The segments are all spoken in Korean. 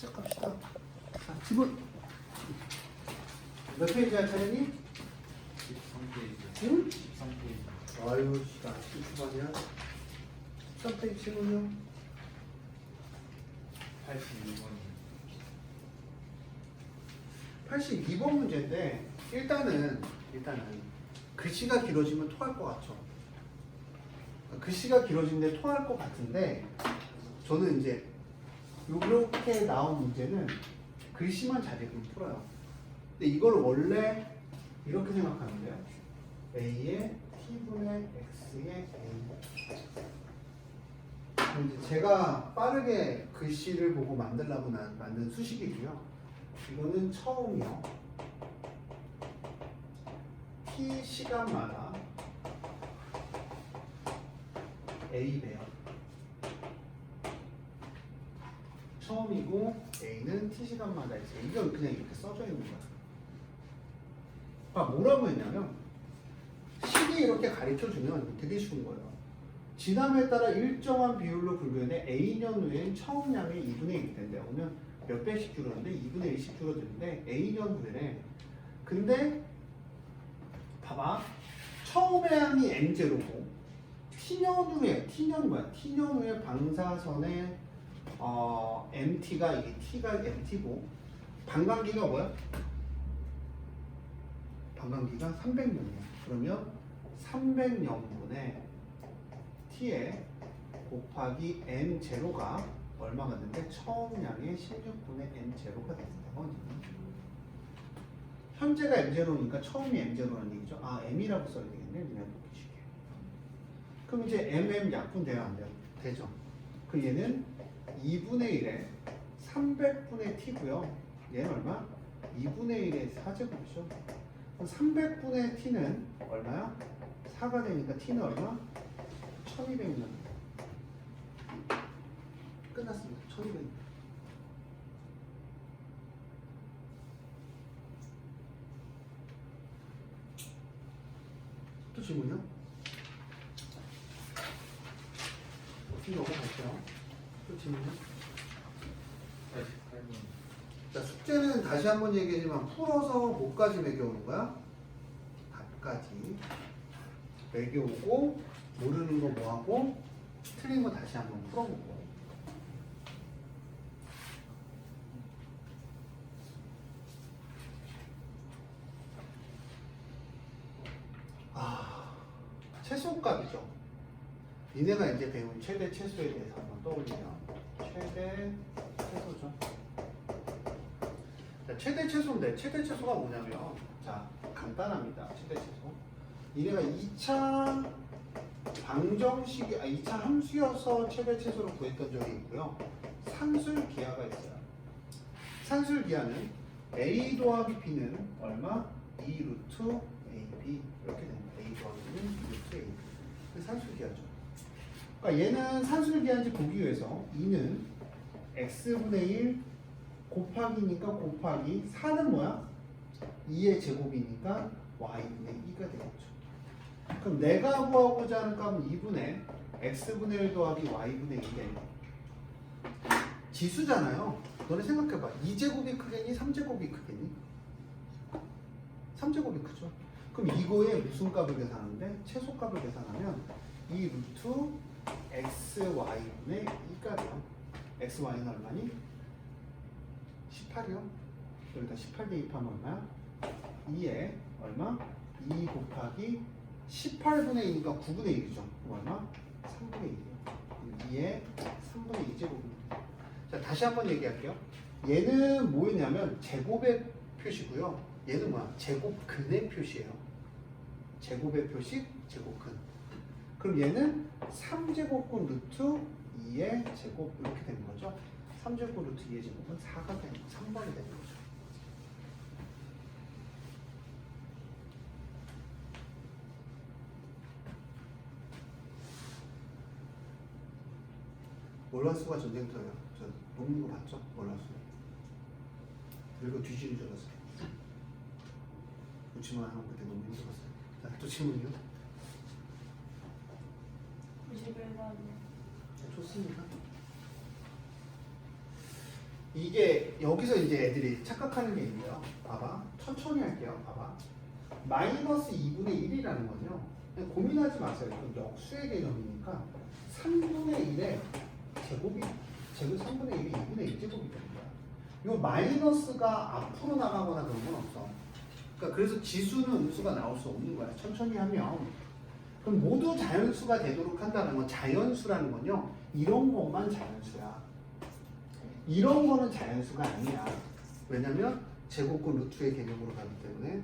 시작합시다. 자, 지문 몇 페이지야, 차련이? 13페이지. 응? 13페이지. 아유, 나 아직 초반이야. 13페이지 지문요. 82번. 82번 문제인데 일단은 글씨가 길어지면 토할 것 같죠. 글씨가 길어지는데 토할 것 같은데 저는 이제 이렇게 나온 문제는 글씨만 잘 읽으면 풀어요. 근데 이걸 원래 이렇게 생각하는데요. A의 T분의 X의 A. 이제 제가 빠르게 글씨를 보고 만들라고 만든 수식이고요. 이거는 처음이요. T 시간마다 A 배열. 처음이고 A는 T 시간마다 있어. 이건 그냥 이렇게 써져 있는 거야. 뭐라고 했냐면 식이 이렇게 가르쳐주면 되게 쉬운 거예요. 지남에 따라 일정한 비율로 분류했는데 A년 후엔 처음량이 2분의 1이 된대요. 그러면 몇 배씩 줄었는데 2분의 1씩 줄어드는데 A년 후에 근데 봐봐. 처음의 양이 M0고 T년 후에 T년 후에 방사선의 MT가 이게 T가 MT고 반감기가 뭐야? 반감기가 300년이야. 그러면 300년분의 T에 곱하기 M0가 얼마가 되는데 처음량의 16분의 M0가 된다고. 현재가 M0니까 처음이 M0라는 얘기죠. 아, M이라고 써야 되겠네. 그냥 복귀식에. 그럼 이제 MM 약분 돼야 안 돼요? 되죠. 그 얘는 2분의 1에 300분의 T고요. 얘는 얼마? 2분의 1의 4제곱이죠. 그럼 300분의 T는 얼마야? 4가 되니까 T는 얼마? 1200년. 끝났습니다. 1200년. 또 질문이요? 이거 넘어갈게요. 또 질문이요? 88번. 자, 숙제는 다시 한번 얘기하지만 풀어서 뭐까지 매겨오는 거야? 답까지 매겨오고 모르는 거 뭐하고 틀린 거 다시 한번 풀어보고. 최소값이죠. 니네가 이제 배운 최대 최소에 대해서 한번 떠올리면 최대 최소죠. 자, 최대 최소인데 최대 최소가 뭐냐면 자 간단합니다. 최대 최소. 니네가 2차 방정식이 2차 함수여서 최대 최소를 구했던 적이 있고요. 산술 기하가 있어요. 산술 기하는 a 더하기 b는 얼마? 2 루트 ab 이렇게 됩니다. a 더하기 b는 2 루트 ab. 산술 기하죠. 그러니까 얘는 산술 기하인지 보기 위해서 2는 x분의 1 곱하기니까 곱하기 4는 뭐야? 2의 제곱이니까 y분의 2가 되겠죠. 그럼 내가 구하고자 하는 값은 2분의 x분의 1 더하기 y분의 2대 지수잖아요. 너네 생각해봐. 2제곱이 크겠니? 3제곱이 크겠니? 3제곱이 크죠. 그럼 이거에 무슨 값을 계산하는데? 최소값을 계산하면 2 루트 xy분의 2가 돼요. xy는 얼마니? 18이요. 여기다 18 대입하면 얼마야? 2에 얼마? 2 곱하기 18분의 2니까 9분의 1이죠. 그럼 얼마? 3분의 1이요. 2에 3분의 2제곱입니다. 자, 다시 한번 얘기할게요. 얘는 뭐였냐면 제곱의 표시고요. 얘는 뭐야? 제곱근의 표시예요. 제곱의 표시, 제곱근. 그럼 얘는 3제곱근 루트 2의 제곱 이렇게 되는 거죠. 3제곱 루트 2의 제곱은 4가 되는 3번이 되는 거죠. 월화수가 전쟁터예요. 저 녹는 거 봤죠? 월화수. 그리고 뒤지는 줄 알았어요. 그렇지만 그때 너무 힘들었어요. 자, 또 질문이요? 91번. 좋습니다. 이게 여기서 이제 애들이 착각하는 게 있네요. 봐봐. 천천히 할게요. 봐봐. 마이너스 2분의 1이라는 건요. 그냥 고민하지 마세요. 이건 역수의 개념이니까 3분의 1의 제곱 3분의 1이 2분의 1 제곱이 됩니다. 이 마이너스가 앞으로 나가거나 그런 건 없어. 그러니까 그래서 지수는 음수가 나올 수 없는 거야. 천천히 하면. 그럼 모두 자연수가 되도록 한다는 건 자연수라는 건요. 이런 것만 자연수야. 이런 거는 자연수가 아니야. 왜냐면 제곱권 루트의 개념으로 가기 때문에.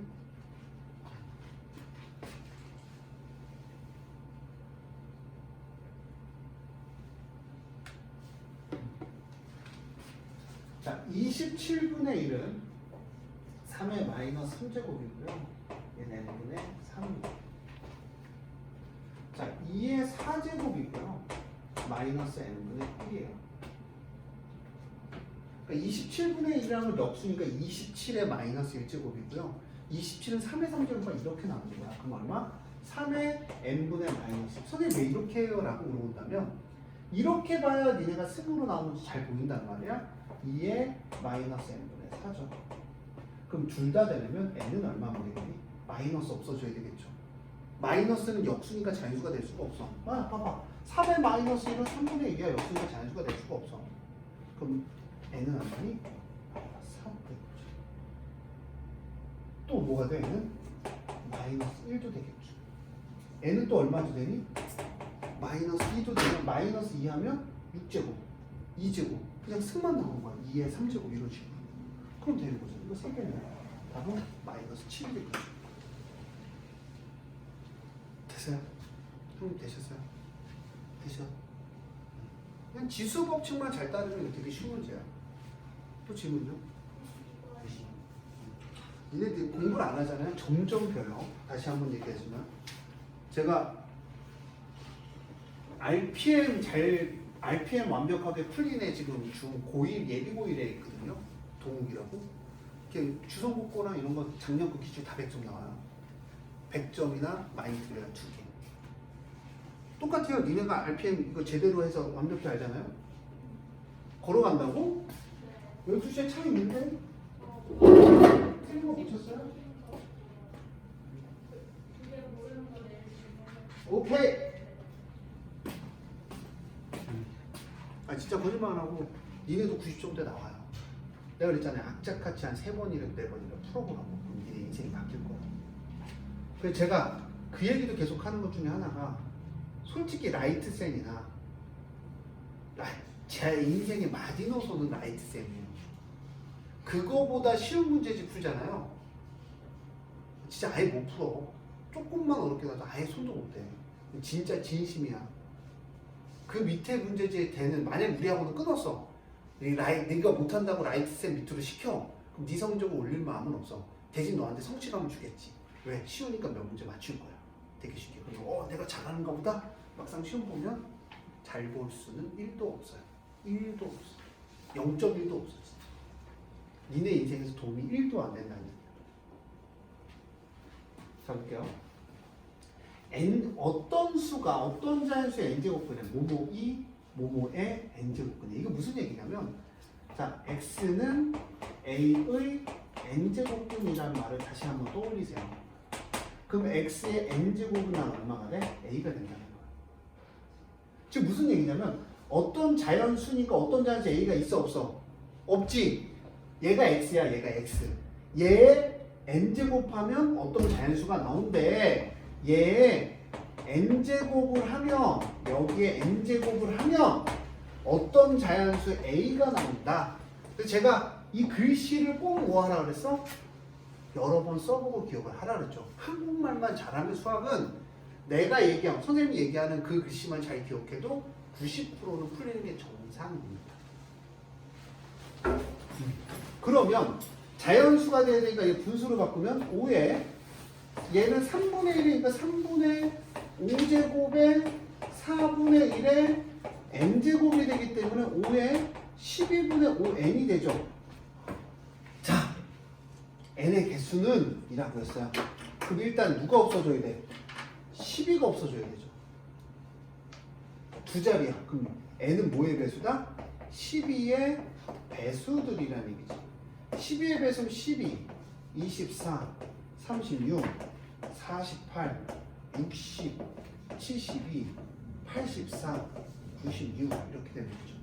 자, 27분의 1은 3의 마이너스 3제곱이고요. 얘는 n분의 3입니다. 자, 2의 4제곱이고요. 마이너스 n분의 1이에요. 그러니까 27분의 1이라는 역수니까 27의 마이너스 1제곱이고요. 27은 3의 3제곱과 이렇게 나오는 거야. 그럼 얼마? 3의 n분의 마이너스 10. 선생님 왜 이렇게 해요? 라고 물어본다면 이렇게 봐야 니네가 승으로 나오면서 잘 보인단 말이야. 2의 마이너스 n분의 4죠. 그럼 둘 다 되려면 n은 얼마만 되겠니? 마이너스 없어져야 되겠죠. 마이너스는 역수니까 자연수가 될 수가 없어. 아, 봐봐. 3의 마이너스 1은 3분의 1이야. 역수니까 자연수가 될 수가 없어. 그럼 n은 얼마니? 마이너스 3 되겠죠. 또 뭐가 돼? n은 마이너스 1도 되겠죠. n은 또 얼마도 되니? 마이너스 2도 되면 마이너스 2 하면 6제곱, 2제곱. 그냥 승만 나온 거야. 2의 3제곱 이런 식으로. 그럼 되는 거죠. 이거 3개는 답은 마이너스 7이 되겠죠. 됐어요? 형님 되셨어요? 되셔? 그냥 지수 법칙만 잘 따르면 이거 되게 쉬운 문제야. 또 질문요? 얘네들이 공부를 안 하잖아요. 점점 배워요. 다시 한번 얘기하지만 제가 RPM 완벽하게 풀린 애 지금 고1 예비 고1에 있거든요. 동욱이라고. 주성국고랑 이런 거 작년 거 기출 다 100점 나와요. 100점이나 마이너스가 2개. 똑같아요. 니네가 RPM 이거 제대로 해서 완벽히 알잖아요. 걸어간다고? 12시에 차 있는데? 틀린 거 붙였어요? 오케이! 아 진짜 거짓말 안 하고 니네도 90점대 나와요. 내가 그랬잖아요. 악착같이 한 3번이랑 4번이랑 풀어보라고. 그럼 니네 인생이 바뀔 거야. 그래서 제가 그 얘기도 계속 하는 것 중에 하나가 솔직히 라이트쌤이나 제 인생의 마지노선은 라이트쌤이에요. 그거보다 쉬운 문제집 풀잖아요. 진짜 아예 못 풀어. 조금만 어렵게 나도 아예 손도 못 대. 진짜 진심이야. 그 밑에 문제지에 대는 만약 우리하고는 끊었어. 네가 못한다고 라이트쌤 밑으로 시켜. 그럼 네 성적을 올릴 마음은 없어. 대신 너한테 성취감을 주겠지. 왜? 쉬우니까 몇 문제 맞출 거야. 되게 쉽게. 그리고 내가 잘하는가 보다. 막상 시험 보면 잘 볼 수는 1도 없어요. 1도 없어. 0.1도 없어. 진짜. 니네 인생에서 도움이 1도 안 된다는 얘기야. 자 볼게요. 어떤 수가 어떤 자연수의 n제곱근에 모모이 모모의 n제곱근에 이게 무슨 얘기냐면 자 x는 a의 n제곱근이라는 말을 다시 한번 떠올리세요. 그럼 x의 n제곱은 얼마가 돼? a가 된다는 거야. 지금 무슨 얘기냐면 어떤 자연수니까 어떤 자연수 a가 있어 없어? 없지. 얘가 x야. 얘가 x. 얘 n제곱하면 어떤 자연수가 나온대. 얘 n제곱을 하면 여기에 n제곱을 하면 어떤 자연수 a가 나온다. 그래서 제가 이 글씨를 꼭 뭐 하라 그랬어? 여러 번 써보고 기억을 하라 그랬죠. 한국말만 잘하면 수학은 내가 얘기하고 선생님이 얘기하는 그 글씨만 잘 기억해도 90%는 풀리는 게 정상입니다. 그러면 자연수가 돼야 되니까 이 분수를 바꾸면 5에 얘는 3분의 1이니까 3분의 5제곱에 4분의 1에 n제곱이 되기 때문에 5에 12분의 5n이 되죠. 자, n의 개수는 이라고 했어요. 그럼 일단 누가 없어져야 돼? 12가 없어져야 되죠. 두 자리야. 그럼 n은 뭐의 배수다? 12의 배수들이라는 얘기지. 12의 배수는 12, 24, 36, 48, 60, 72, 84, 96 이렇게 되는 거죠.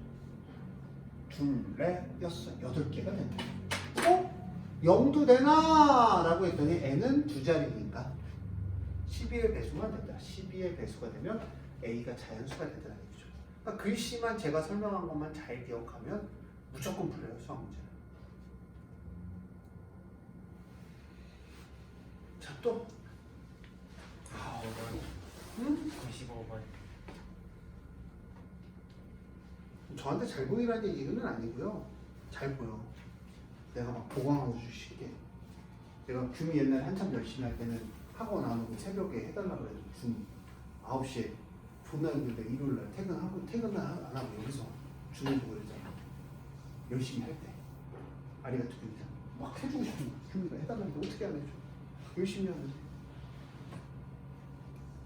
둘, 넷, 여섯, 8개가 됩니다. 0도 되나? 라고 했더니 n은 두 자리니까 12의 배수만 된다. 12의 배수가 되면 a가 자연수가 된다는 얘기죠. 그러니까 글씨만 제가 설명한 것만 잘 기억하면 무조건 풀려요, 수학 문제는. 자, 또 95번. 95번. 저한테 잘 보이라는 얘기는 아니고요. 잘 보여. 내가 막 보강하고 주실게. 내가 줌이 옛날에 한참 열심히 할 때는 학원 안 오고 새벽에 해달라고 그래도 줌 9시에 존나 힘든데 일요일날 퇴근을 안 하고 여기서 줌을 보고 그러잖아. 열심히 할 때. 아리가 듣기잖아. 막 해주고 싶은 거야. 줌이가 해달라는데 어떻게 안 해줘. 열심히 하는데.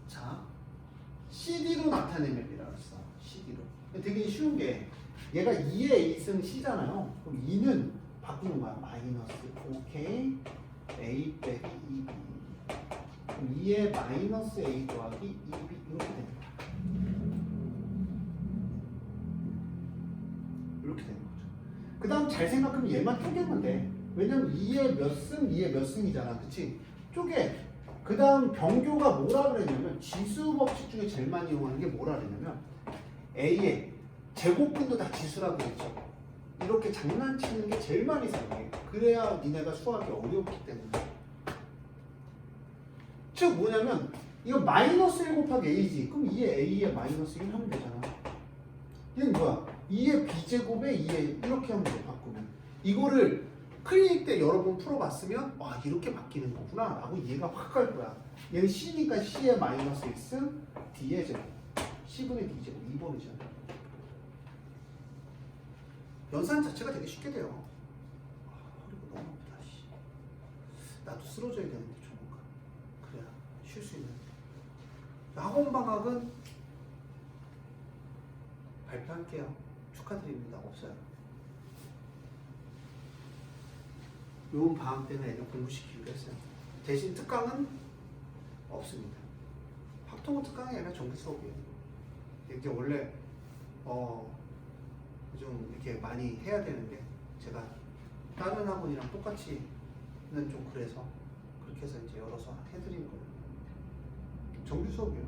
자, CD로 나타내면 이라 그랬어. CD로. 되게 쉬운 게 얘가 2의 A승 C잖아요. 그럼 2는 바꾸는 거야. 마이너스 5K A 빼기 2B. 그럼 2의 마이너스 A 더하기 2B 이렇게 됩니다. 이렇게 되는 거죠. 그 다음 잘 생각하면 얘만 쪼개면 돼. 왜냐면 2의 몇 승, 2의 몇 승이잖아. 그치? 쪼개. 그 다음 병교가 뭐라 그랬냐면 지수 법칙 중에 제일 많이 이용하는 게 뭐라 그랬냐면 A의 제곱근도 다 지수라고 했죠. 이렇게 장난치는 게 제일 많이 사용해. 그래야 니네가 수학이 어렵기 때문에. 즉 뭐냐면 이거 마이너스 1 곱하기 A지. 그럼 2의 A에 마이너스 1 하면 되잖아. 얘는 뭐야? 2의 B제곱에 2의 이렇게 하면 돼. 바꾸면. 이거를 클리닉 때 여러 번 풀어봤으면 와 이렇게 바뀌는 거구나 라고 이해가 확 갈 거야. 얘는 C니까 C의 마이너스 X D의 제곱 C분의 D 제곱 2번이잖아. 연산 자체가 되게 쉽게 돼요. 허리가 너무 아프다. 씨. 나도 쓰러져야 되는데 조만간. 그래야 쉴 수 있는. 학원 방학은 발표할게요. 축하드립니다. 없어요. 요번 방학 때는 애들 공부시키기로 했어요. 대신 특강은 없습니다. 학통은 특강이 아니라 정규 수업이에요. 이게 원래 좀 이렇게 많이 해야 되는데 제가 다른 학원이랑 똑같이는 좀 그래서 그렇게 해서 이제 열어서 해드린 거예요. 정규 수업이에요.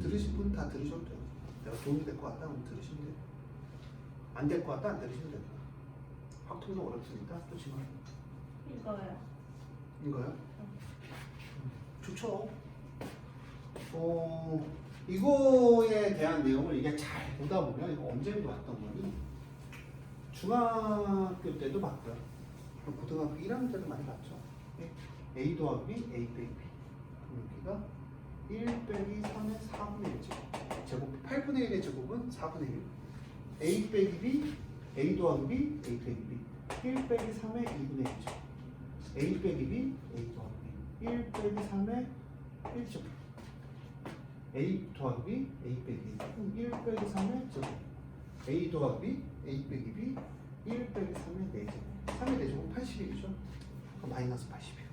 들으실 분 다 들으셔도 돼요. 내가 도움이 될 것 같다 그러면 들으시면 돼요. 안 될 것 같다 안 들으시면 돼요. 학통도 어렵습니다. 그렇지만 이거요. 이거요? 좋죠. 이거에 대한 내용을 이게 잘 보다 보면 이거 언제부터 봤던 거니? 중학교 때도 봤고요. 고등학교 1학년 때도 많이 봤죠. A 더하기 B, A 빼기 B. 여기가 1 빼기 3의 4분의 1 제곱. 제곱 8분의 1의 제곱은 4분의 1. A 빼기 B, A 더하기 B, A 빼기 B. 1 빼기 3의 2분의 1 제곱. A 빼기 B, A 더하기 B. 1 빼기 3의 1 제곱. A 더하기 B, A 빼기 B. 1 빼기 3의 제곱. A 더하기 B, A 빼기 B. 1 빼기 3의 4제곱. 3의 4제곱 80이죠? 그럼 마이너스 80이에요.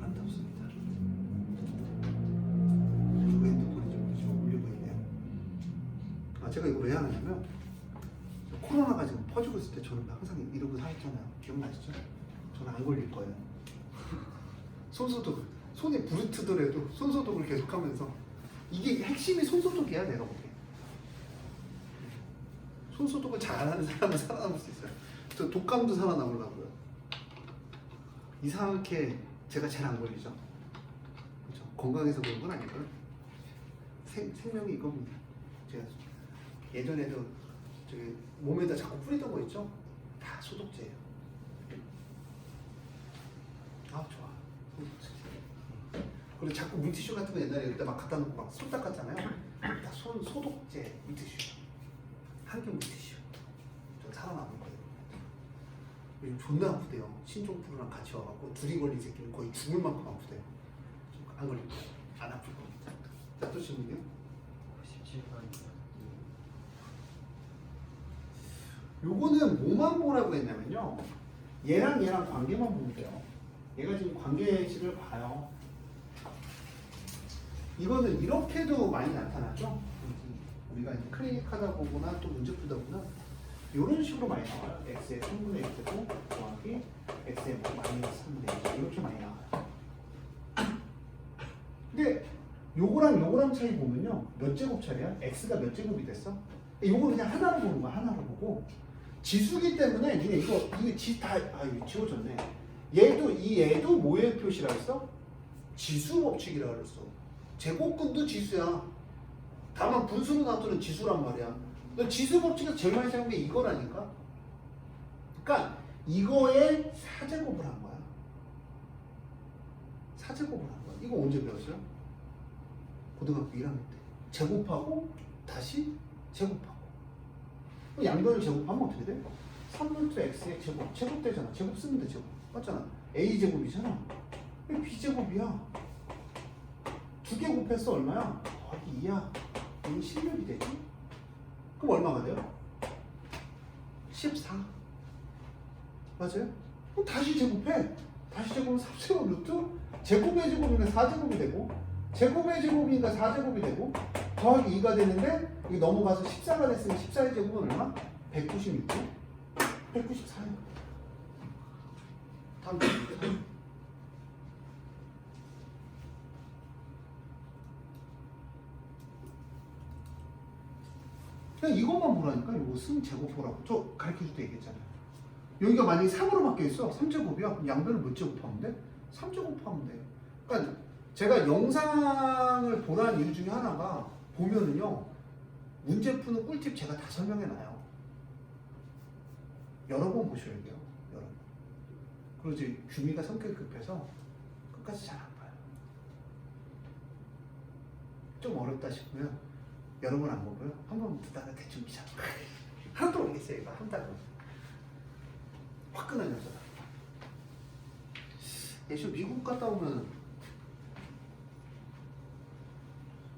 아름답습니다. 누구 핸드폰이 좀 울리고 있네요. 제가 이거 왜 하냐면 코로나가 지금 퍼지고 있을 때 저는 항상 이러고 살았잖아요. 기억나시죠? 저는 안 걸릴 거예요. 손소독을 손에 불이 트더라도 손소독을 계속하면서 이게 핵심이 손소독이야 내가 보기에. 손소독을 잘하는 사람은 살아남을 수 있어요. 저 독감도 살아남으려고요. 이상하게 제가 잘 안 걸리죠. 그렇죠? 건강해서 그런 건 아니고요. 생명이 이겁니다. 제가 예전에도 저기 몸에다 자꾸 뿌리던 거 있죠? 다 소독제예요. 아 좋아. 그리고 자꾸 물티슈 같은 거 옛날에 여기다 막 갖다 놓고 막 손 닦았잖아요. 다 손 소독제 물티슈. 한겹 물티슈. 좀 살아남을 거예요. 요즘 존나 아프대요. 신종플루랑 같이 와갖고 둘이 걸린 새끼는 거의 죽을 만큼 아프대요. 안 걸릴 거예요. 안 아플 겁니다. 자, 또 질문이요? 97번이요. 요거는 뭐만 보라고 했냐면요. 얘랑 관계만 보면 돼요. 얘가 지금 관계식을 봐요. 이거는 이렇게도 많이 나타나죠. 우리가 이제 클릭하다 보거나 또 문제 풀다 보면 이런 식으로 많이 나와요. x의 3분의 1제곱 더하기 x의 뭐 마이너스 3분의 1 이렇게 많이 나와요. 근데 요거랑 차이 보면요. 몇 제곱 차례야? x가 몇 제곱이 됐어? 요거 그냥 하나로 보는 거야. 하나로 보고 지수기 때문에 니네 이거 다 이거 지워졌네. 얘도 뭐의 표시라 했어? 지수 법칙이라 그랬어. 제곱근도 지수야. 다만 분수로 나타내는 지수란 말이야. 너 지수 법칙에서 제일 많이 사용한 게 이거라니까. 그러니까 이거에 4제곱을 한 거야. 4제곱을 한 거야. 이거 언제 배웠어요? 고등학교 1학년 때. 제곱하고 다시 제곱하고. 양변을 제곱하면 어떻게 돼? 3루트 x의 제곱. 제곱되잖아. 제곱 쓰면 돼. 제곱. 맞잖아. a제곱이잖아. 왜 b제곱이야? 두 개 곱했어. 얼마야? 더하기 2야. 이게 16이 되지? 그럼 얼마가 돼요? 14. 맞아요? 그럼 다시 제곱해. 다시 제곱은 3제곱 루트? 제곱의 제곱이니까 4제곱이 되고 제곱의 제곱이니까 4제곱이 되고 더하기 2가 되는데 여기 넘어가서 14가 됐으면 14의 제곱은 얼마? 196. 194요. 다음 주입니다. 그냥 이것만 보라니까. 이거 승 제곱 보라고. 저 가르쳐줄 때 얘기했잖아요. 여기가 만약에 3으로 바뀌어있어. 3제곱이야. 그럼 양변을 몇 제곱하면 돼? 3제곱하면 돼. 그러니까 제가 영상을 보라는 이유 중에 하나가 보면은요. 문제 푸는 꿀팁 제가 다 설명해놔요. 여러 번 보셔야 돼요. 여러 번. 그리고 이제 규미가 성격이 급해서 끝까지 잘 안 봐요. 좀 어렵다 싶으면 여러 번 안 보고요. 한 번 듣다가 대충 미쳐. 하나도 모르겠어요. 이거 한다고. 화끈한 여자다. 예시 미국 갔다 오면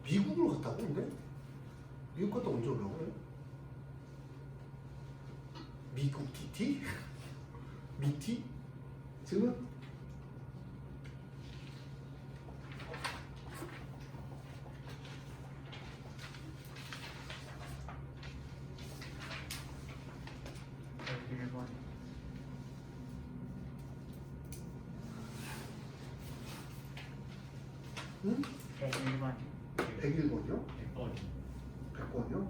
미국을 갔다 오는데? 미국 갔다 언제 오려고 그래? 미국 TT? 미티? 지금? 응? 101번. 101번이요? 100번. 100번이요?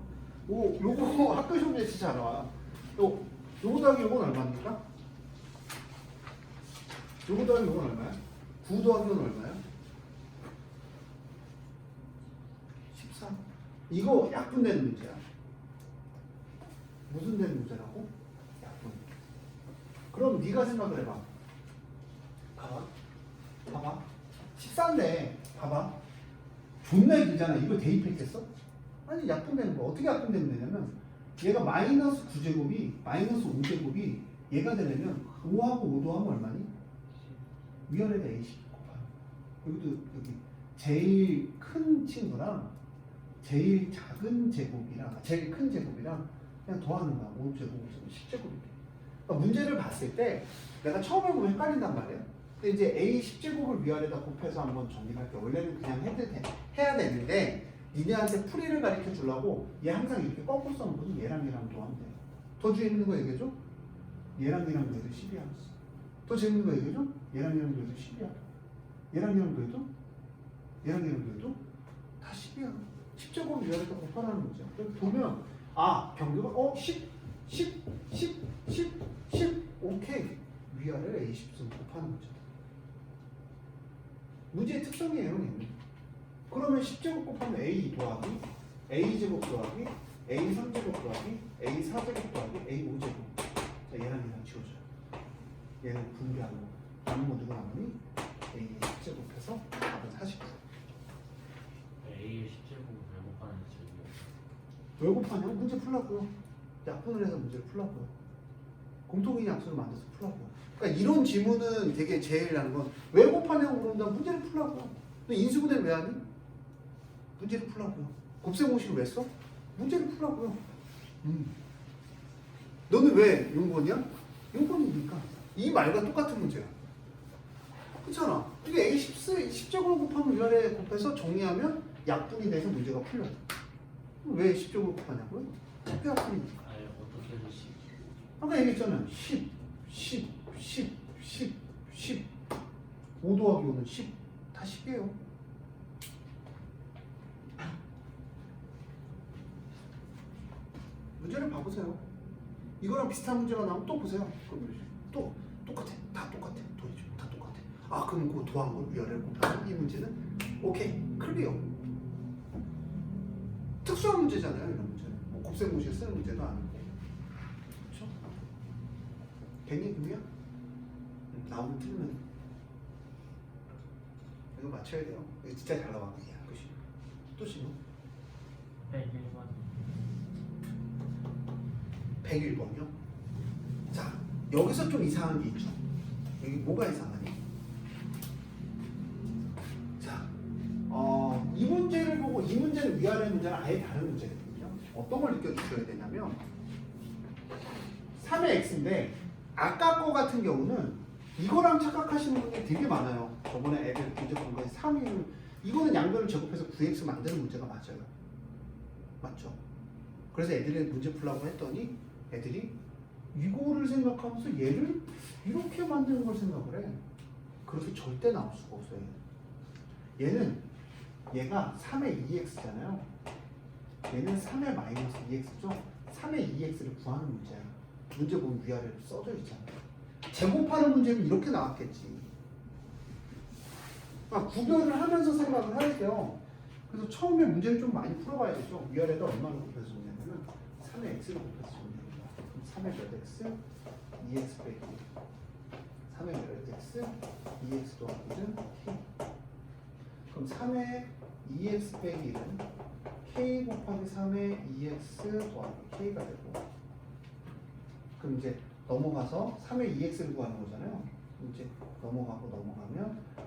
오, 요거 학교 시험에 진짜 안 나와. 요거 더하기 요건 얼마입니까? 요거 더하기 요건 얼마야? 9 더하기 요건 얼마야? 13. 이거 약분되는 문제야. 무슨 되는 문제라고? 약분. 그럼 네가 생각을 해봐. 봐봐. 14인데 봐봐. 존나 길잖아. 이거 대입했겠어? 아니 약분되는 거. 어떻게 약분되면 되냐면 얘가 마이너스 9제곱이 마이너스 5제곱이 얘가 되려면 5하고 5 더하면 얼마니? 위아래가 A10 곱하면 여기도 여기 제일 큰 친구랑 제일 작은 제곱이랑 제일 큰 제곱이랑 그냥 더하는 거야. 5제곱, 10제곱이렇게. 그러니까 문제를 봤을 때 내가 처음에 보면 헷갈린단 말이야. 근데 이제 A 10제곱을 위아래다 곱해서 한번 정리할게. 원래는 그냥 해야 되는데 니네한테 풀이를 가르쳐 주려고 얘 항상 이렇게 거꾸로 써놓거든. 얘랑 더하면 돼. 더 재밌는 거 얘기해줘? 얘랑 더해도 10이야. 더 재밌는 거 얘기해줘? 얘랑 더해도 10이야. 얘랑 더해도 다 10이야. 10제곱을 위아래다 곱하라는 거죠. 보면 병규가 10 오케이. 위아래를 A10 곱하는 거죠. 문제의 특성이에요. 얘는. 그러면 10제곱 곱하면 A 더하기 A제곱 더하기 A3제곱 더하기 A4제곱 더하기 A5제곱. 자, 얘랑 지워줘요. 얘는 분배하고 남은 거 누가 남으니? A10제곱해서 답은 49. A의 10제곱을 왜 곱하는지 제곱이요. 왜 곱하냐? 문제 풀라고요. 약분을 해서 문제를 풀라고요. 공통인 약수를 만들어서 풀라고요. 그러니까 이런 지문은 되게 제일 나는 건 왜 곱하냐고 물어본다 문제를 풀라고. 너 인수분해를 왜 하니? 문제를 풀라고요. 곱셈 공식을 왜 써? 문제를 풀라고요. 너는 왜 용건이야? 용건이니까 이 말과 똑같은 문제야. 그렇잖아. 이게 A10제곱을 곱하면 위아래 곱해서 정리하면 약분이 돼서 문제가 풀려. 왜 10제곱을 곱하냐고요? 적게 약분이니까. 아예 어떻게 해도 10. 아까 얘기했잖아요. 10, 10, 10, 10, 10. 5 더하기 5는 10. 다 10이에요. 문제를 봐보세요. 이거랑 비슷한 문제가 나오면 또 보세요. 그럼 또 똑같아. 다 똑같아. 도리죠. 다 똑같아. 아 그럼 그 도한 걸 위아래를 곱하면 이 문제는 오케이 클리어. 특수한 문제잖아요. 이런 문제는. 뭐 곱셈 공식 쓰는 문제도 아니고. 그렇죠? 괜히 그냥 나오면 틀리면 이거 맞춰야 돼요. 이거 진짜 잘 나왔거든요. 그치? 또 신호. 101번. 101번이요. 자, 여기서 좀 이상한 게 있죠. 여기 뭐가 이상하니? 자, 이 문제를 보고 이 문제는 위아래 문제는 아예 다른 문제거든요. 어떤 걸 느껴주셔야 되냐면 3의 x인데 아까 거 같은 경우는 이거랑 착각하시는 분들이 되게 많아요. 저번에 애들 문제 본 거에 3이 이거는 양변을 제곱해서 9x 만드는 문제가 맞아요. 맞죠? 그래서 애들이 문제 풀라고 했더니 애들이 이거를 생각하면서 얘를 이렇게 만드는 걸 생각을 해. 그래서 절대 나올 수가 없어요. 얘는 얘가 3의 2x잖아요. 얘는 3의 마이너스 2x죠. 3의 2x를 구하는 문제야. 문제 보면 위아래로 써져 있잖아요. 제곱하는 문제는 이렇게 나왔겠지. 구별을 하면서 생각을 해야 돼요. 그래서 처음에 문제를 좀 많이 풀어봐야 되죠. 위아래가 얼마나 곱해서 주냐면 3의 x를 곱해서 줍니다. 3의 몇 x? 2x 빼기 3의 몇 x? 2x 더하기 1은 k. 그럼 3의 2x 빼기 1은 k 곱하기 3의 2x 더하기 k가 되고, 그럼 이제 넘어가서 3의 2x를 구하는 거잖아요. 이제 넘어가면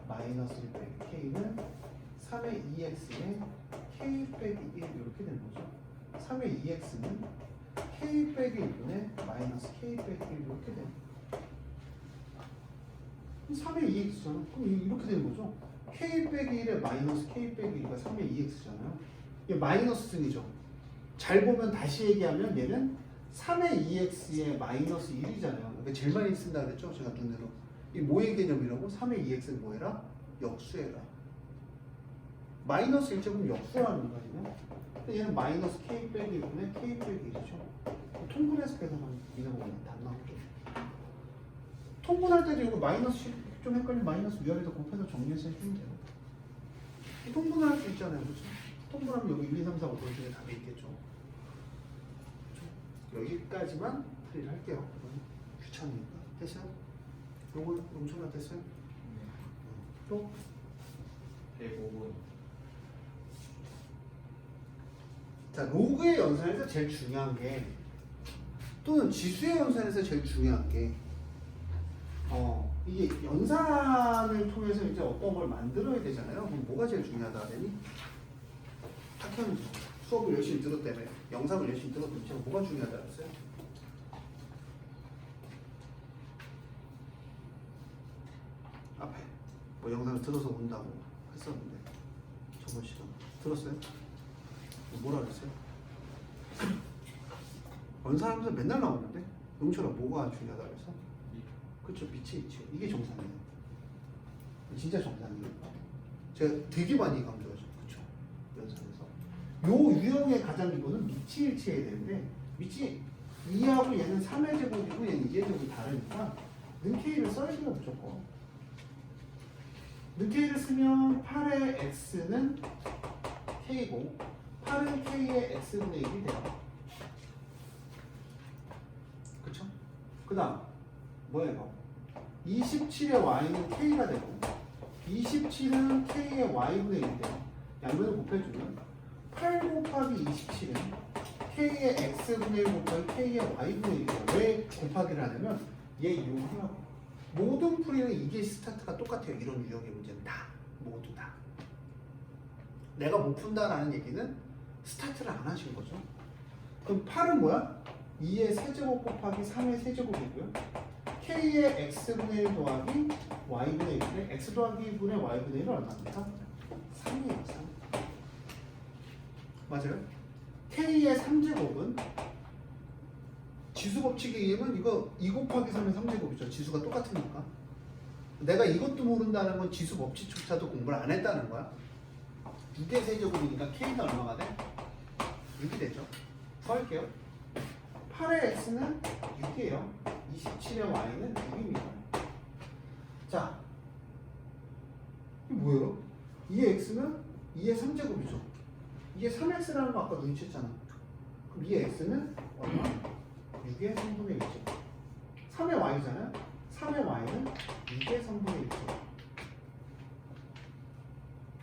마이너스 1 빼기 k는 3의 2x에 k 빼기 1 이렇게 되는 거죠. 3의 2x는 k 빼기 1분의 마이너스 k 빼기 1 이렇게 되는 거죠. 3의 2x잖아요. 그럼 이렇게 되는 거죠. k 빼기 1에 마이너스 k 빼기 1가 3의 2x잖아요. 이게 마이너스 승이죠. 잘 보면 다시 얘기하면 얘는 3의 2x에 마이너스 1이잖아요. 그러니까 제일 많이 쓴다 그랬죠? 제가 눈으로. 이 뭐의 개념이라고? 3의 2x를 뭐해라? 역수해라. 마이너스 1제곱은 역수라는 거거든요. 근데 얘는 마이너스 k 빼기 1분의 k 빼기 1이죠. 통분해서 계산하면 이거 보면 답 나오죠. 통분할 때도 이거 마이너스 좀 헷갈리면 마이너스 위아래도 곱해서 정리해서 해주면 돼요. 통분할 수 있잖아요. 그렇죠? 통분하면 여기 1, 2, 3, 4, 5 중에 답이 있겠죠. 여기까지만 풀이를 할게요. 귀찮으니까. 됐어요? 요거 용천아 됐어요? 또? 105번. 자, 로그의 연산에서 제일 중요한 게, 또는 지수의 연산에서 제일 중요한 게, 이게 연산을 통해서 이제 어떤 걸 만들어야 되잖아요. 그럼 뭐가 제일 중요하다 하더니, 학현 수업을 열심히 들었다며, 영상을 열심히 들었더니 제가 뭐가 중요하다 그랬어요? 앞에 뭐 영상을 들어서 온다고 했었는데 저번 시간 들었어요? 뭐라 그랬어요? 연산하면서 맨날 나오는데 용철아 뭐가 중요하다 그래서? 그쵸, 빛의 이치. 이게 정상이에요. 진짜 정상이에요. 제가 되게 많이 강조하죠. 그쵸, 연산에서 요 유형의 가장 기본은 밑이 일치해야 되는데, 밑이 2하고 얘는 3의 제곱이고 얘는 2의 제곱이 다르니까 는 k를 써야 돼요. 무조건 는 k를 쓰면 8의 x는 k고 8은 k의 x분의 1이 돼요. 그쵸? 그 다음 뭐예요? 27의 y는 k가 되고 27은 k의 y분의 1이 돼요. 양변을 곱해주면 8 곱하기 27은 k의 x분의 1 곱하기 k의 y분의 1이에요. 왜 곱하기를 하냐면 얘 이용하라고. 모든 풀이는 이게 스타트가 똑같아요. 이런 유형의 문제는 다 모두 다. 내가 못 푼다라는 얘기는 스타트를 안 하신 거죠. 그럼 8은 뭐야? 2의 세제곱 곱하기 3의 세제곱이고요. k의 x분의 1 더하기 y분의 1인데 x 더하기 2분의 y분의 1은 얼마입니까? 3이에요. 3. 맞아요? k의 3제곱은 지수 법칙에 의하면 이거 2 곱하기 3의 3제곱이죠. 지수가 똑같으니까. 내가 이것도 모른다는 건 지수 법칙조차도 공부를 안 했다는 거야. 6의 세제곱이니까 k는 얼마가 돼? 6이 되죠. 구할게요. 8의 x는 6이에요. 27의 y는 6입니다. 자, 이게 뭐예요? 2의 x는 2의 3제곱이죠. 2의 3x라는 거 아까 눈치챘잖아. 그럼 2의 x는 얼마? 6의 3분의 1제곱. 3의 y잖아요. 3의 y는 6의 3분의 1제곱.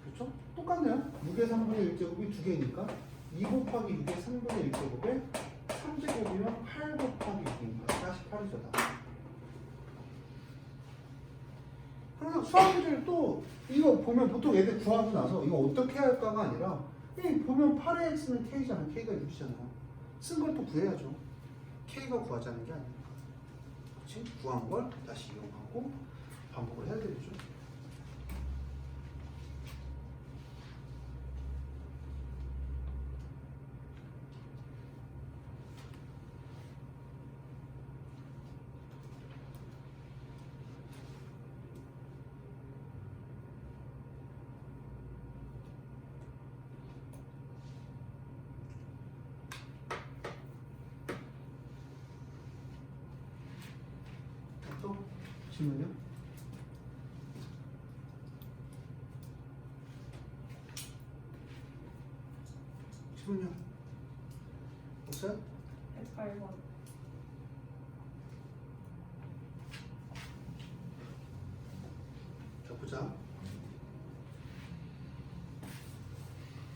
그렇죠? 똑같네요. 6의 3분의 1제곱이 2개니까 2 곱하기 6의 3분의 1제곱에 3제곱이면 8 곱하기 6이니까 48이죠. 다. 그래서 수학문제를 또 이거 보면 보통 애들 구하고 나서 이거 어떻게 할까가 아니라 보면 8의 x는 k잖아. k가 6이잖아. 쓴 걸 또 구해야죠. k가 구하자는 게 아니니까. 그렇지? 구한 걸 다시 이용하고 반복을 해야 되겠죠. 또 질문요? 질문요? 없어요? 108번. 자 보자.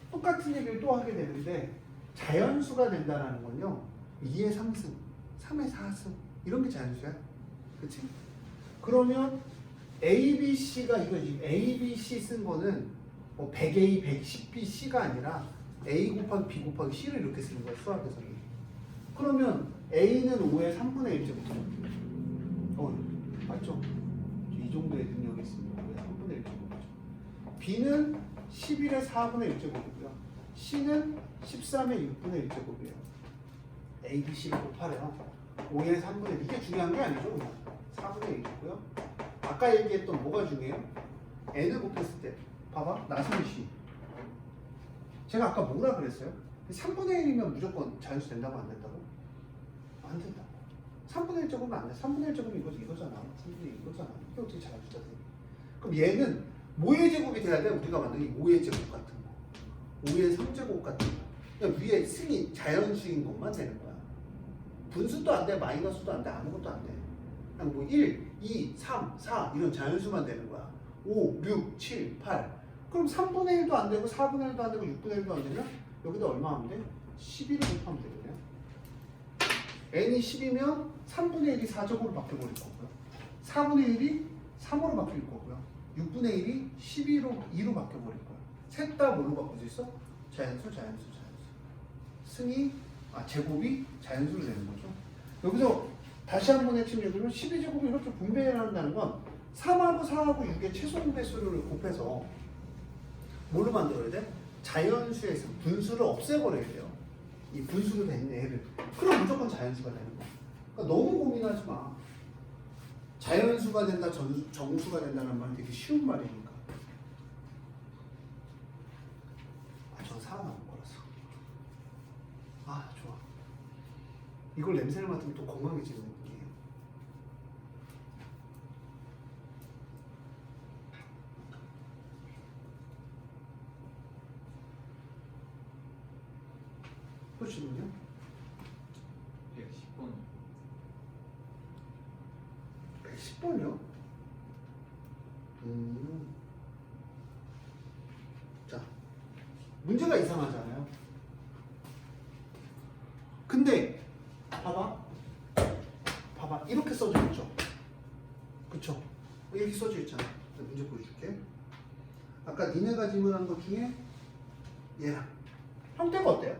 똑같은 얘기를 또 하게 되는데 자연수가 된다는 건요 2의 3승, 3의 4승 이런 게 자연수야. 그치? 그러면 A, B, C가 이거지. A, B, C 쓴 거는 뭐 100A, 110B, C가 아니라 A 곱하기 B 곱하기 C를 이렇게 쓰는 거야 수학에서는. 그러면 A는 5의 3분의 1제곱이죠. 맞죠? 이 정도의 능력이 있습니다. 5의 3분의 1제곱이죠. B는 11의 4분의 1제곱이고요. C는 13의 6분의 1제곱이에요. A, B, C를 곱하래요. 5의 3분의 1. 이게 중요한 게 아니죠. 그냥 4분의 1이고요. 아까 얘기했던 뭐가 중요해요? n을 곱했을 때 봐봐. 나선 씨. 제가 아까 뭐라 그랬어요? 3분의 1이면 무조건 자연수 된다고 안 된다고? 안 된다고. 3분의 1제곱은 안 돼. 3분의 1제곱은 이거잖아. 3분의 1 이거잖아. 이게 어떻게 자연수가 돼? 그럼 얘는 뭐의 제곱이 돼야 돼? 우리가 만든 이 5의 제곱 같은 거. 5의 3제곱 같은 거. 그냥 위에 승이 자연수인 것만 되는 거야. 분수도 안 돼. 마이너스도 안 돼. 아무것도 안 돼. 그냥 뭐 1, 2, 3, 4 이런 자연수만 되는 거야. 5, 6, 7, 8. 그럼 3분의 1도 안 되고 4분의 1도 안 되고 6분의 1도 안 되면 여기다 얼마 하면 돼? 11을 곱하면 되거든요. n이 10이면 3분의 1이 4제곱으로 바뀌어버릴 거고요. 4분의 1이 3으로 바뀔 거고요. 6분의 1이 2로 바뀌어버릴 거예요. 셋 다 뭘로 바꿔져 있어? 자연수. 제곱이 자연수로 되는 거죠. 여기서 다시 한번 핵심적으로 12제곱을 이렇게 분배한다는 건 3하고 4하고 6의 최소 배수를 곱해서 뭘로 만들어야 돼? 자연수에서 분수를 없애버려야 돼요. 이 분수로 된 애를. 그럼 무조건 자연수가 되는 거야. 그러니까 너무 고민하지 마. 자연수가 된다, 정수가 된다는 말은 되게 쉬운 말이니까. 저 살아남을 거라서. 좋아. 이걸 냄새를 맡으면 또 건강해지는 느낌이에요. 또 질문요? 110번. 110번이요? 자, 문제가 이상하잖아요. 근데 봐봐 이렇게 써져 있죠. 그쵸? 이렇게 써져 있잖아. 문제 보여줄게. 아까 니네가 질문한 것 중에 얘랑 형태가 어때요?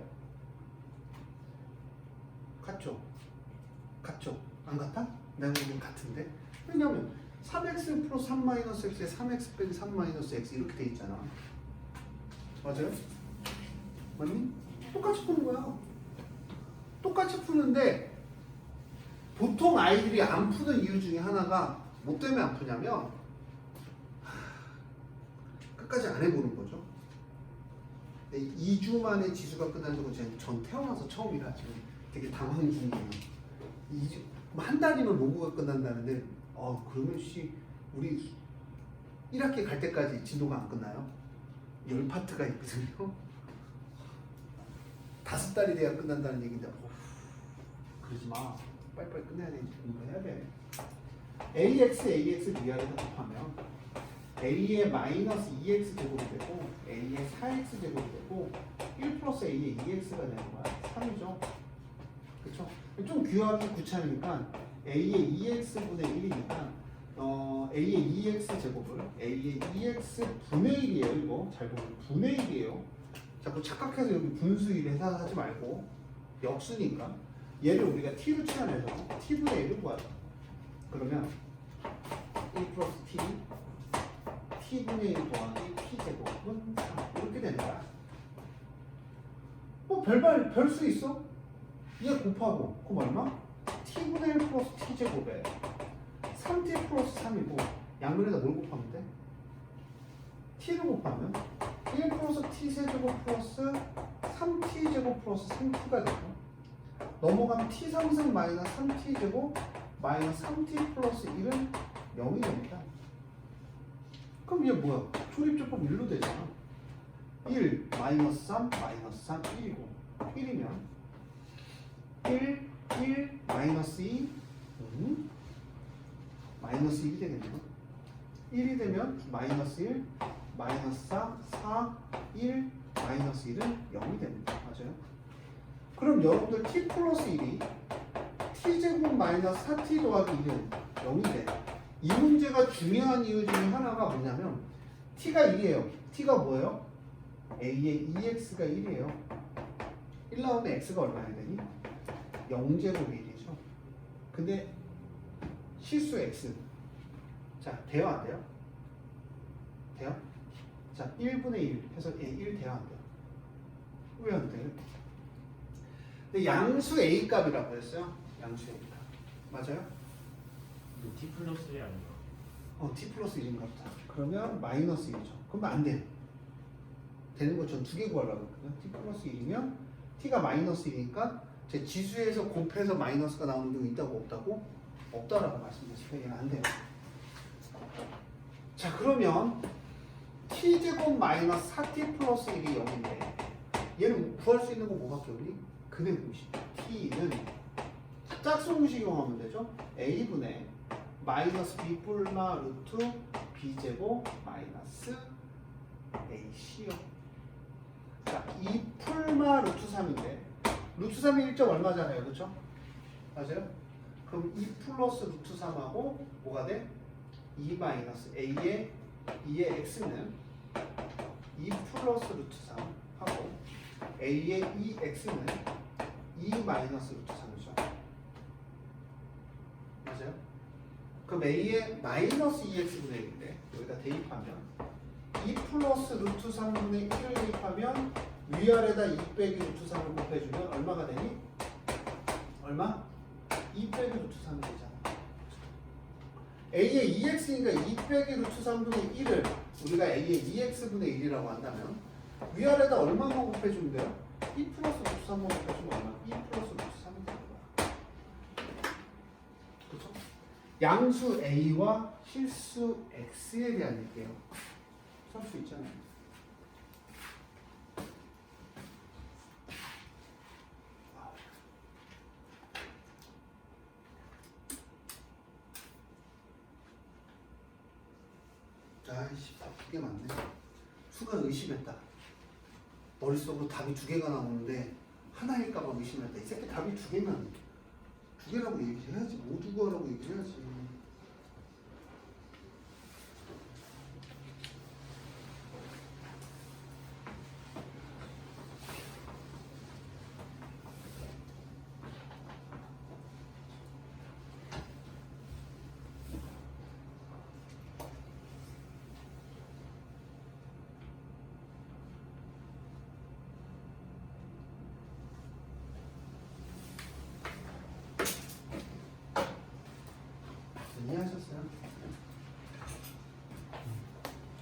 같죠? 같죠? 안 같아? 내가 보기엔 같은데? 왜냐면 3x 플러스 3 마이너스 x에 3x 빼기 3 마이너스 x 이렇게 돼 있잖아. 맞아요? 맞니? 똑같이 푸는 거야. 똑같이 푸는데 보통 아이들이 안 푸는 이유 중에 하나가 뭐 때문에 안 푸냐면 끝까지 안 해보는 거죠. 2주 만에 지수가 끝난 적은 전 태어나서 처음이라 지금 되게 당황 중이에요. 2주, 한 달이면 로그가 끝난다는데 그러면 우리 1학기 갈 때까지 진도가 안 끝나요? 10파트가 있거든요. 5달이 돼야 끝난다는 얘기인데 그러지 마. 빨리빨리 끝내야 돼. 공부해야 돼. ax 위아래로 곱하면 a의 마이너스 2x 제곱이 되고 a의 4x 제곱이 되고 1 플러스 a의 2x가 되는 거야. 3이죠. 그쵸? 좀 귀하게 구차하니까 a의 2x분의 1이니까 a의 2x 제곱을 a의 2x 분의 1이에요. 이거 잘 보면 분의 1이에요. 자꾸 착각해서 여기 분수 1 해석하지 말고 역수니까 얘를 우리가 t로 치환해서 t분의 1을 구하자. 그러면 1 플러스 t t분의 1 더하기 t제곱은 3 이렇게 되는 거야. 별수 있어? 얘 곱하고 그럼 얼마? t분의 1 플러스 t제곱에 3t 플러스 3이고 양면에다 뭘 곱하면 돼? t를 곱하면 1 플러스 t세제곱 플러스 3t제곱 플러스 3t가 되고 넘어가면 t 상승 마이너스 3t제곱 마이너스 3t 플러스 1은 0이 됩니다. 그럼 얘 뭐야? 조립제법 1로 되잖아. 1 마이너스 3 마이너스 3 1이고 1이면 1 마이너스 2 마이너스 1이 되겠네요. 1이 되면 마이너스 1 마이너스 4 4 1 마이너스 1은 0이 됩니다. 맞아요? 그럼 여러분들 t 플러스 1이 t제곱 마이너스 4t 더하기 1은 0이 돼. 이 문제가 중요한 이유 중에 하나가 뭐냐면 t가 1이에요. t가 뭐예요? a의 2x가 1이에요. 1 나오면 x가 얼마야 되니? 0제곱이 1이죠. 근데 실수 x. 자, 돼요 안 돼요? 돼요? 자, 1분의 1 해서 1 돼요 안 돼요? 왜 안 돼요? 근데 양수 a 값이라고 했어요. 양수 a 값. 맞아요? T 플러스 1 아닌가? t 플러스 1인가 보다. 그러면 마이너스 1이죠. 그러면 안 돼요. 되는 거 전 두 개 구하려고 했거든요. t 플러스 1이면 t가 마이너스 1이니까 제 지수에서 곱해서 마이너스가 나오는 경우 있다고 없다고? 없다라고 말씀드렸어요. 얘는 안 돼요. 자, 그러면 t제곱 마이너스 4t 플러스 1이 0인데 얘는 구할 수 있는 거 뭐밖에 없니? 근의 공식. t는 짝수공식 이용하면 되죠. a분의 마이너스 b 뿔마 루트 b제곱 마이너스 ac요. 자, 2 풀마 루트 3인데 루트 3이 1점 얼마잖아요. 그렇죠? 맞아요? 그럼 2 플러스 루트 3하고 뭐가 돼? 2 마이너스 a의 2의 x는 2 플러스 루트 3 하고 a의 2x는 2 마이너스 루트 3이죠. 맞아요? 그럼 a의 마이너스 2x분의 1인데 여기다 대입하면 2 플러스 루트 3분의 1을 대입하면 위아래다 2 빼기 루트 3을 곱해주면 얼마가 되니? 얼마? 2 빼기 루트 3이 되잖아. a의 2x니까 2 빼기 루트 3분의 1을 우리가 a의 2x분의 1이라고 한다면 위아래다 얼마만 곱해주면 돼요? 2 플러스 루트 3만 곱해주면 얼마? 2 플러스 루트 3이 되는 거야. 그렇죠? 양수 a와 실수 x에 대한 얘기예요. 할 수 있잖아요. 아이씨, 답 2개 맞네. 수가 의심했다. 머릿속으로 답이 2개가 나오는데 하나일까봐 의심했다. 이 새끼 답이 2개면 2개라고 얘기해야지. 모두 구하라고 얘기해야지.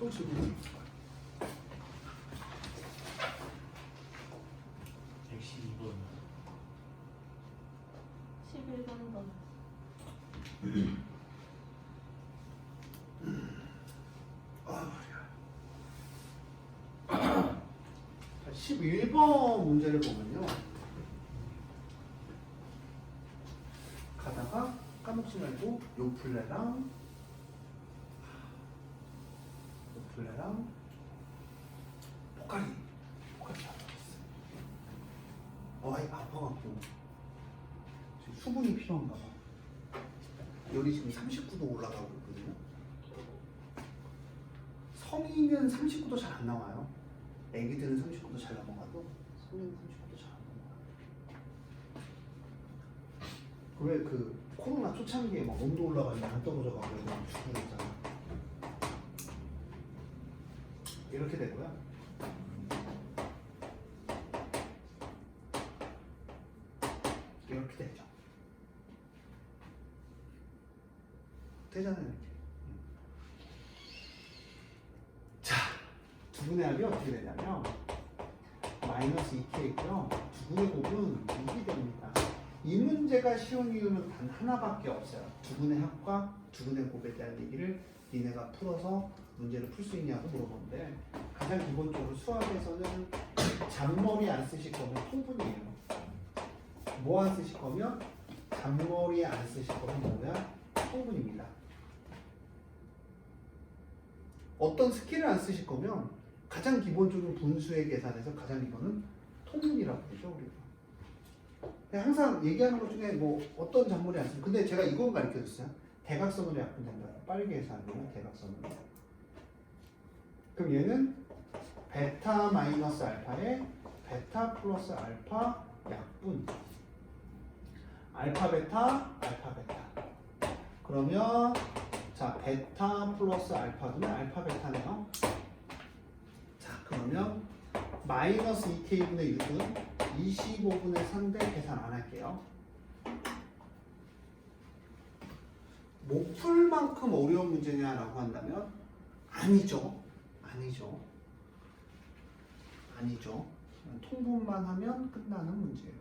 또 질문. 112번. 11번 더. 자, 11번 문제를 보면요. 가다가 까먹지 말고 요 플레랑 포카리 잡아봤어요. 아이 아파갖고 지금 수분이 필요한가 봐. 열이 지금 39도 올라가고 있거든요. 성인은 39도 잘 안 나와요. 애기들은 39도 잘 넘어가도 성인은 39도 잘 안 넘어가요. 왜 그 코로나 초창기에 막 온도 올라가지고 안 떨어져가고 막 죽고 그랬잖아. 이렇게 되고요. 이렇게 되죠. 되잖아요, 이렇게. 자, 두분의 합이 어떻게 되냐면 마이너스 2k고요. 두분의 곱은 6이 됩니다. 이 문제가 쉬운 이유는 단 하나밖에 없어요. 두분의 합과 두분의 곱에 대한 얘기를 니네가 풀어서 문제를 풀 수 있냐고 물어보는데, 가장 기본적으로 수학에서는 잔머리 안 쓰실 거면 통분이에요. 뭐 안 쓰실 거면 잔머리 안 쓰실 거면 뭐냐? 통분입니다. 어떤 스킬을 안 쓰실 거면 가장 기본적인 분수의 계산에서 가장 기본은 통분이라고 그러죠, 우리가. 항상 얘기하는 것 중에 뭐 어떤 잔머리 안 쓰면, 근데 제가 이건 가르쳐 줬어요. 대각선으로 약분된다. 빠르게 계산하면 대각선으로. 그럼 얘는 베타 마이너스 알파에 베타 플러스 알파 약분. 알파 베타. 그러면 자, 베타 플러스 알파는 알파 베타네요. 자, 그러면 마이너스 2k분의 6은 25분의 3대 계산 안 할게요. 못 풀 만큼 어려운 문제냐라고 한다면 아니죠. 통분만 하면 끝나는 문제예요.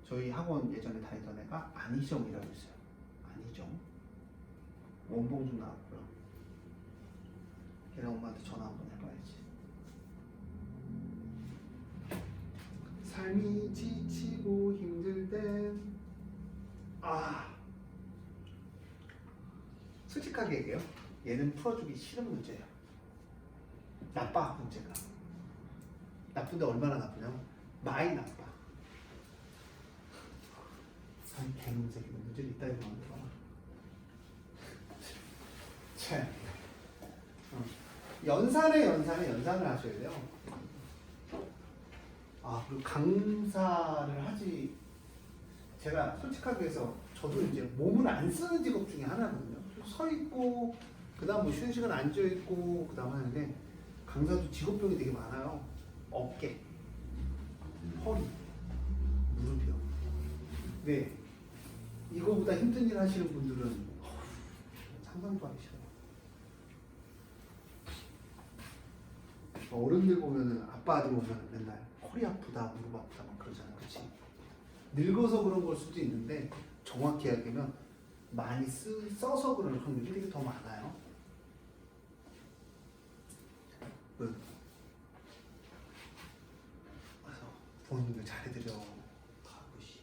저희 학원 예전에 다니던 애가 안희정이라고 있어요. 안희정. 원봉 좀 나왔고요. 걔네 엄마한테 전화 한번 해봐야지. 삶이 지치고 힘들 땐 솔직하게 얘기해요. 얘는 풀어주기 싫은 문제예요. 나빠, 문제가. 나쁜데 얼마나 나쁘냐면 많이 나빠. 아니, 개문제기 문제를 이따위로 만들어. 연산을 하셔야 돼요. 그리고 강사를 하지, 제가 솔직하게 해서 저도 이제 몸을 안 쓰는 직업 중에 하나거든요. 서 있고, 그 다음 뭐 쉬는 시간 앉아 있고, 그 다음 하는데, 강사도 직업병이 되게 많아요. 어깨, 허리, 무릎이요. 네. 이거보다 힘든 일 하시는 분들은 상상도 하기 싫어요. 어른들 보면은, 아빠들 보면 맨날 허리 아프다, 무릎 아프다 막 그러잖아요. 그렇지? 늙어서 그런 걸 수도 있는데, 정확히 얘기하면 많이 써서 그런 확률이 되게 더 많아요. 그래서 부모님들 잘해드려. 가끔씩.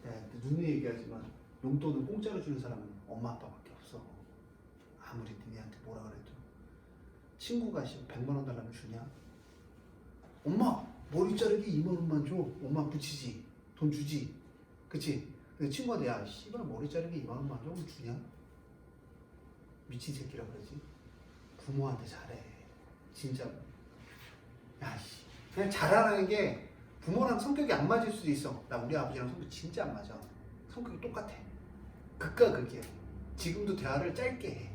내가 누누이 얘기하지만 용돈을 공짜로 주는 사람은 엄마 아빠밖에 없어. 아무리 니네한테 뭐라 그래도. 친구가 100만 원 달라면 주냐? 엄마 머리 자르기 2만 원만 줘. 엄마 붙이지. 돈 주지. 그치? 근데 친구한테 야 씨발 머리 자르기 2만 원만 줘. 주냐? 미친 새끼라 그러지. 부모한테 잘해. 진짜. 야 씨. 그냥 잘하라는 게 부모랑 성격이 안 맞을 수도 있어. 나 우리 아버지랑 성격 진짜 안 맞아. 성격이 똑같아. 극과 극이야. 지금도 대화를 짧게 해.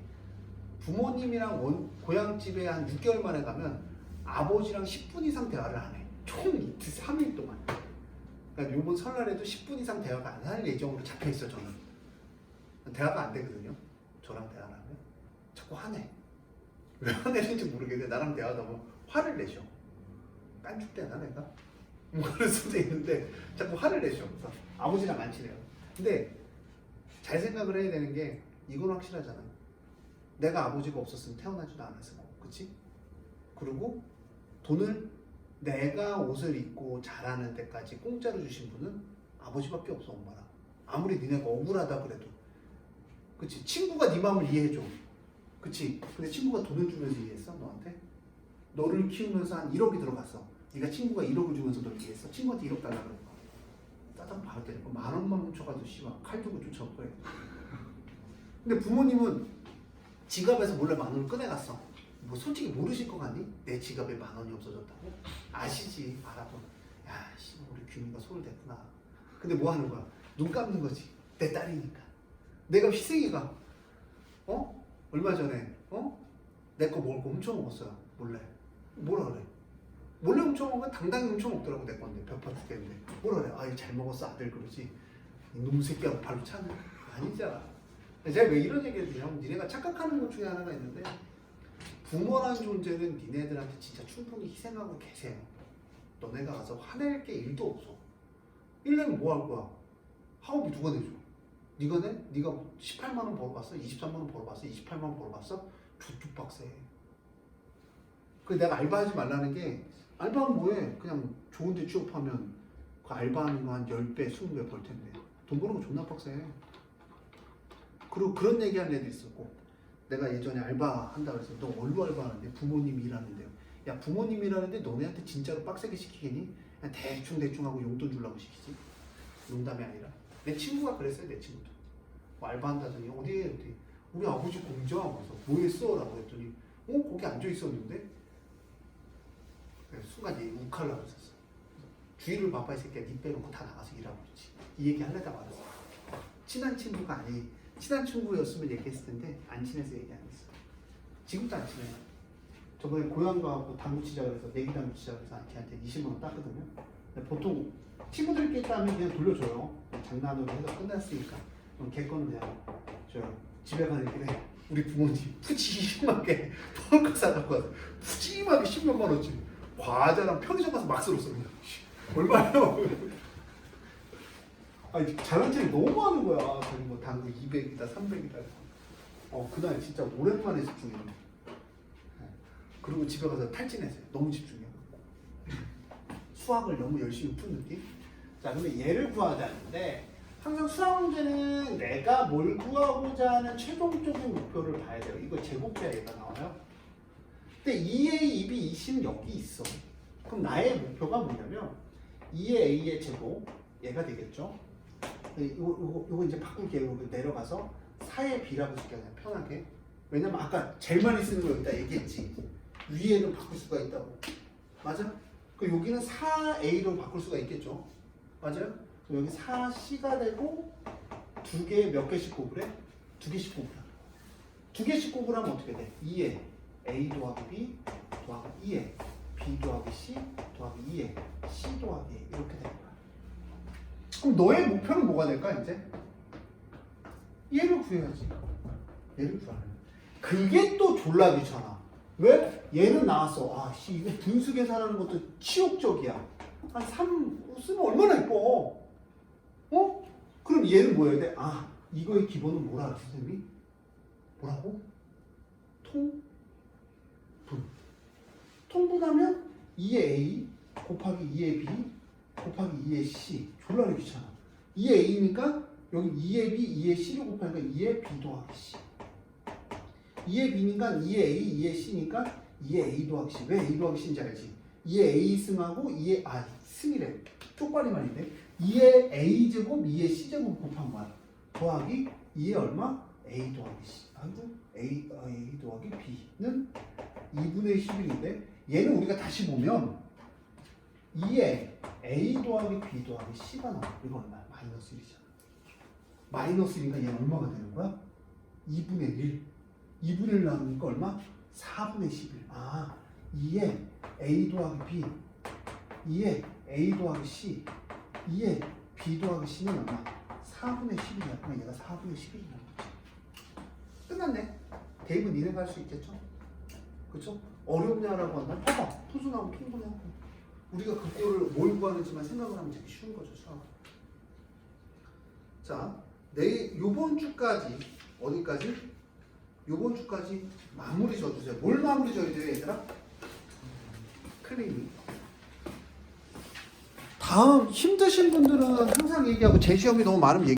부모님이랑 고향집에 한 6개월 만에 가면 아버지랑 10분 이상 대화를 안 해. 총 이틀, 3일 동안. 그러니까 요번 설날에도 10분 이상 대화가 안 할 예정으로 잡혀있어, 저는. 대화가 안 되거든요. 저랑 대화를 하면. 자꾸 화내. 왜 화내는지 모르겠는데 나랑 대화하다 보면 화를 내셔. 깐죽대나 내가? 그럴 수도 있는데 자꾸 화를 내셔. 그래서 아버지랑 안 친해요. 근데 잘 생각을 해야 되는 게 이건 확실하잖아. 내가 아버지가 없었으면 태어나지도 않았을 거고, 그치? 그리고 돈을 내가 옷을 입고 자라는 데까지 공짜로 주신 분은 아버지밖에 없어, 엄마랑. 아무리 니네가 억울하다 그래도. 그치? 친구가 네 마음을 이해해줘. 그치? 근데 친구가 돈을 주면서 이해했어, 너한테? 너를 키우면서 한 1억이 들어갔어. 네가 친구가 1억을 주면서 널 이해했어. 친구한테 1억 달라고 그래. 짜장 바로 때리고 10,000원만 훔쳐가지고 씨발 칼 들고 쫓아올 거야. 근데 부모님은 지갑에서 몰래 10,000원을 꺼내갔어. 뭐 솔직히 모르실 것 같니? 내 지갑에 10,000원이 없어졌다고? 아시지. 알아보. 야, 씨, 우리 규민이가 손을 댔구나. 근데 뭐 하는 거야? 눈 감는 거지. 내 딸이니까. 내가 희생이가. 얼마 전에 내 거 먹을 거 훔쳐 먹었어요. 몰래. 뭐라 그래? 몰래 훔쳐 먹으면 당당히 훔쳐 먹더라고. 내 건데 벽파 죽겠는데. 뭐라 그래? 아이 잘 먹었어 아들 그러지. 이놈 새끼하고 발로 차네. 아니잖아. 제가 왜 이런 얘기를 드냐면 니네가 착각하는 것 중에 하나가 있는데 부모라는 존재는 니네들한테 진짜 충분히 희생하고 계세요. 너네가 가서 화낼 게 1도 없어. 1년은 뭐 할 거야? 학업이 누가 내줘? 네가 내? 네가 18만 원 벌어봤어? 23만 원 벌어봤어? 28만 원 벌어봤어? 저쪽 박세. 그 내가 알바하지 말라는 게 알바는 뭐해? 그냥 좋은 데 취업하면 그 알바하는 거 한 10배, 20배 벌 텐데 돈 버는 거 존나 빡세. 그리고 그런 얘기 하는 애도 있었고 내가 예전에 알바 한다 그래서 너 뭘로 알바하는데? 부모님 일하는데요. 야 부모님 일하는데 너네한테 진짜로 빡세게 시키겠니? 그냥 대충 하고 용돈 주려고 시키지. 농담이 아니라 내 친구가 그랬어요. 내 친구도 뭐 알바한다더니 어디 우리 아버지 공장 와서 뭐 했어? 라고 했더니 거기 앉아 있었는데 순간 얘 욱하려고 했었어. 주의를 바빠 이 새끼야. 니 빼놓고 다 나가서 일하고 있지. 이 얘기 하려다 말았어. 친한 친구가 아니 친한 친구였으면 얘기했을 텐데 안 친해서 얘기 안 했어. 지금도 안 친해요. 저번에 고향 가고 당구 치자 그래서 내기 당구 치자 그래서 걔한테 20만 원 땄거든요. 근데 보통 친구들끼리 따면 그냥 돌려줘요. 장난으로 해서 끝났으니까. 그럼 걔 거는 그냥 저 집에 가는 길에 우리 부모님 푸짐하게 펄카 사갖고 와서 푸짐하게 10몇만 원치 과자랑 편의점 가서 막 쓸었어. 그냥 얼마예요? 아니 잘난 체를 너무 하는 거야. 저기 뭐 당구 200이다 300이다. 그날 진짜 오랜만에 집중했네. 그리고 집에 가서 탈진했어요. 너무 집중해. 수학을 너무 열심히 푼 느낌? 자, 근데 얘를 구하자는데 항상 수학 문제는 내가 뭘 구하고자 하는 최종적인 목표를 봐야 돼요. 이거 제곱해야 얘가 나와요. 근데 2A, 2B, 2C는 여기 있어. 그럼 나의 목표가 뭐냐면 2의 A의 제곱 얘가 되겠죠. 이거 이제 바꿀게요. 내려가서 4의 B라고 쓸게요. 그냥 편하게. 왜냐면 아까 제일 많이 쓰는 거 여기다 얘기했지. 위에는 바꿀 수가 있다고. 맞아? 그 여기는 4A로 바꿀 수가 있겠죠. 맞아요? 여기 4C가 되고 두 개 몇 개씩 곱을 해? 두 개씩 곱을 해. 두 개씩 곱을 하면 어떻게 돼? 2에 A 더하기 B 더하기 2에 B 더하기 C 더하기 2에 C 더하기 A 이렇게 되는 거야. 그럼 너의 목표는 뭐가 될까 이제? 얘를 구해야지. 얘를 구하는. 그게 또 졸라 귀찮아. 왜? 얘는 나왔어. 이거 분수 계산하는 것도 치욕적이야. 한 3 쓰면 얼마나 예뻐. 그럼 얘는 뭐 해야 돼? 이거의 기본은 뭐라 그랬어, 선생님이? 뭐라고? 통분. 통분하면 2의 A 곱하기 2의 B 곱하기 2의 C. 졸라 귀찮아. 2의 A니까 여기 2의 B, 2의 C를 곱하니까 2의 B 더하기 C. 2의 B니까 2의 A, 2의 C니까 2의 A 더하기 C. 왜 A 더하기 C인지 알지? 2의 A 승하고 2의 승이래. 쪽발이만인데 2의 A 제곱, 2의 C 제곱 곱한 거야. 더하기 2의 얼마? A 더하기 C. A 더하기 B는 2분의 11인데 얘는 우리가 다시 보면 2의 A 더하기 B 더하기 C가 나와. 이거 얼마야? 마이너스 1이잖아. 마이너스 1이니까 얘는 얼마가 되는 거야? 2분의 1. 2분의 1 나오니까 얼마? 4분의 11. 2에 A 더하기 B, 2에 A 더하기 C, 2에 B 더하기 C는 얼마? 4분의 11이야. 그럼 얘가 4분의 11이라는 거지. 끝났네. 대입은 니네가 할 수 있겠죠? 그쵸? 어렵냐라고 한다면 봐봐. 푸수 나오면 통분하고. 우리가 그거를 뭘 구하는지만 생각을 하면 되게 쉬운 거죠. 수학. 자, 요번 주까지 어디까지? 요번 주까지 마무리 져주세요. 뭘 마무리 져야 돼요, 얘들아? 클리닉. 다음 힘드신 분들은 항상 얘기하고 제 시험이 너무 많으면 얘기